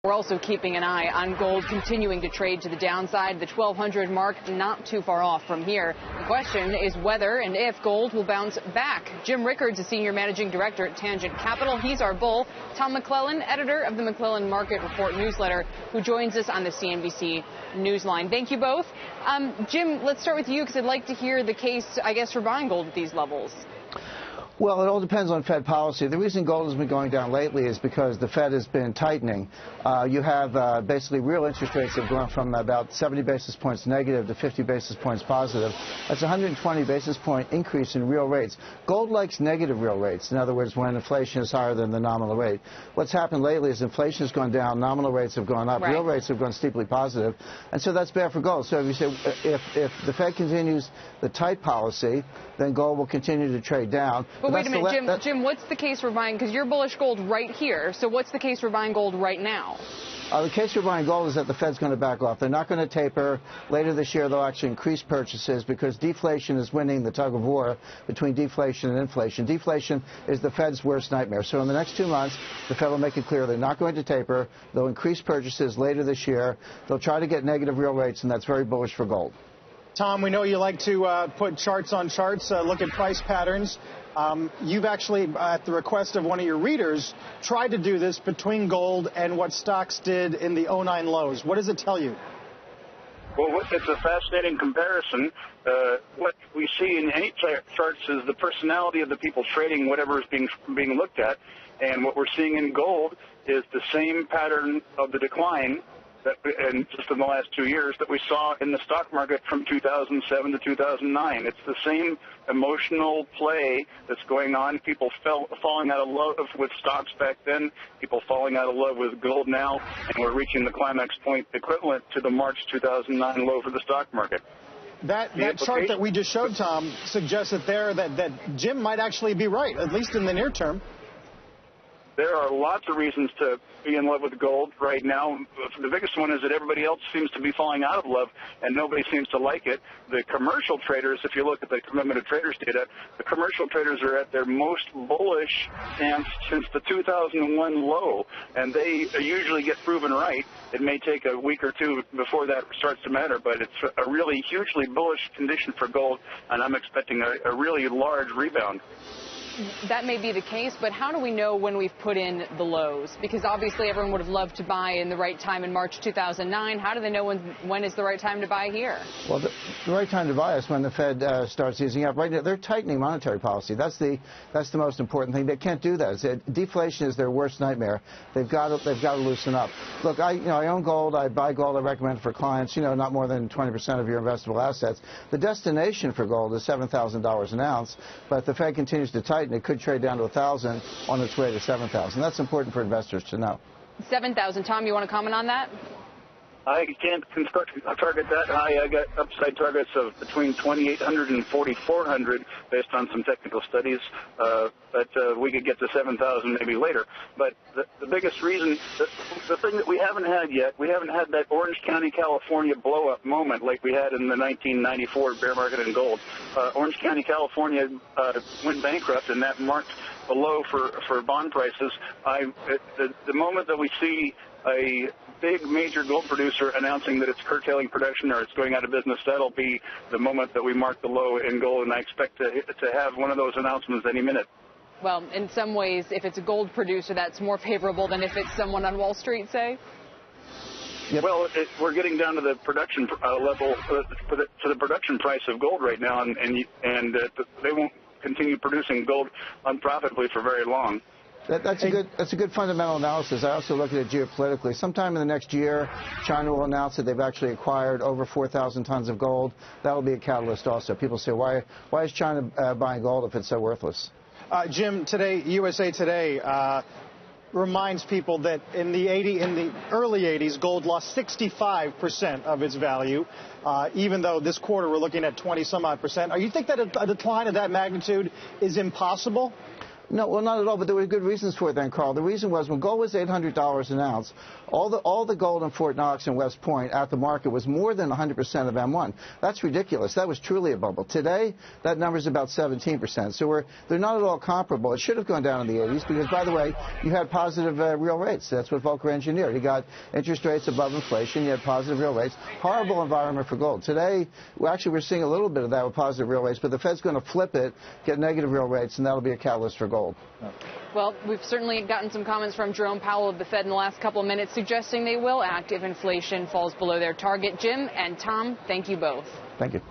We're also keeping an eye on gold continuing to trade to the downside. The 1,200 mark not too far off from here. The question is whether and if gold will bounce back. Jim Rickards is Senior Managing Director at Tangent Capital. He's our bull. Tom McClellan, editor of the McClellan Market Report newsletter, who joins us on the CNBC Newsline. Thank you both. Jim, let's start with you because I'd like to hear the case, I guess, for buying gold at these levels. Well, it all depends on Fed policy. The reason gold has been going down lately is because the Fed has been tightening. You have basically real interest rates have gone from about 70 basis points negative to 50 basis points positive. That's a 120 basis point increase in real rates. Gold likes negative real rates. In other words, when inflation is higher than the nominal rate. What's happened lately is inflation has gone down, nominal rates have gone up, real rates have gone steeply positive, and so that's bad for gold. So if you say if the Fed continues the tight policy, then gold will continue to trade down. But wait a minute, Jim, what's the case for buying? Because you're bullish gold right here. So what's the case for buying gold right now? The case for buying gold is that the Fed's going to back off. They're not going to taper. Later this year, they'll actually increase purchases because deflation is winning the tug of war between deflation and inflation. Deflation is the Fed's worst nightmare. So in the next 2 months, the Fed will make it clear they're not going to taper. They'll increase purchases later this year. They'll try to get negative real rates, and that's very bullish for gold. Tom, we know you like to put charts on charts, look at price patterns. You've actually, at the request of one of your readers, tried to do this between gold and what stocks did in the '09 lows. What does it tell you? Well, it's a fascinating comparison. What we see in any charts is the personality of the people trading whatever is being looked at. And what we're seeing in gold is the same pattern of the decline and just in the last 2 years that we saw in the stock market from 2007 to 2009. It's the same emotional play that's going on. People falling out of love with stocks back then, people falling out of love with gold now, and we're reaching the climax point equivalent to the March 2009 low for the stock market. That chart that we just showed, Tom, suggests that Jim might actually be right, at least in the near term. There are lots of reasons to be in love with gold right now. The biggest one is that everybody else seems to be falling out of love, and nobody seems to like it. The commercial traders, if you look at the Commitment of Traders data, the commercial traders are at their most bullish stance since the 2001 low, and they usually get proven right. It may take a week or two before that starts to matter, but it's a really hugely bullish condition for gold, and I'm expecting a really large rebound. That may be the case, but how do we know when we've put in the lows? Because obviously everyone would have loved to buy in the right time in March 2009. How do they know when is the right time to buy here? Well, the right time to buy is when the Fed starts easing up. Right now, they're tightening monetary policy. That's the most important thing. They can't do that. Deflation is their worst nightmare. They've got to loosen up. Look, I own gold. I buy gold. I recommend it for clients. Not more than 20% of your investable assets. The destination for gold is $7,000 an ounce, but the Fed continues to tighten. It could trade down to 1,000 on its way to 7,000. That's important for investors to know. 7,000. Tom, you want to comment on that? I can't target that high. I got upside targets of between 2,800 and 4,400 based on some technical studies. But we could get to 7,000 maybe later. But the biggest reason, the thing that we haven't had yet, we haven't had that Orange County, California blow-up moment like we had in the 1994 bear market in gold. Orange County, California went bankrupt, and that marked a low for bond prices. The moment that we see a big major gold producer announcing that it's curtailing production or it's going out of business, that'll be the moment that we mark the low in gold, and I expect to have one of those announcements any minute. Well, in some ways, if it's a gold producer, that's more favorable than if it's someone on Wall Street, say? Yep. Well, we're getting down to the production level, to the production price of gold right now, and they won't continue producing gold unprofitably for very long. That's a good fundamental analysis. I also look at it geopolitically. Sometime in the next year, China will announce that they've actually acquired over 4,000 tons of gold. That will be a catalyst also. People say, why is China buying gold if it's so worthless? Jim, today, USA Today reminds people that in the early 80s, gold lost 65% of its value, even though this quarter we're looking at 20-some-odd%. You think that a decline of that magnitude is impossible? No, well, not at all, but there were good reasons for it then, Carl. The reason was when gold was $800 an ounce, all the gold in Fort Knox and West Point at the market was more than 100% of M1. That's ridiculous. That was truly a bubble. Today, that number is about 17%. So they're not at all comparable. It should have gone down in the 80s because, by the way, you had positive real rates. That's what Volcker engineered. He got interest rates above inflation. You had positive real rates. Horrible environment for gold. Today, we're seeing a little bit of that with positive real rates, but the Fed's going to flip it, get negative real rates, and that'll be a catalyst for gold. Well, we've certainly gotten some comments from Jerome Powell of the Fed in the last couple of minutes suggesting they will act if inflation falls below their target. Jim and Tom, thank you both. Thank you.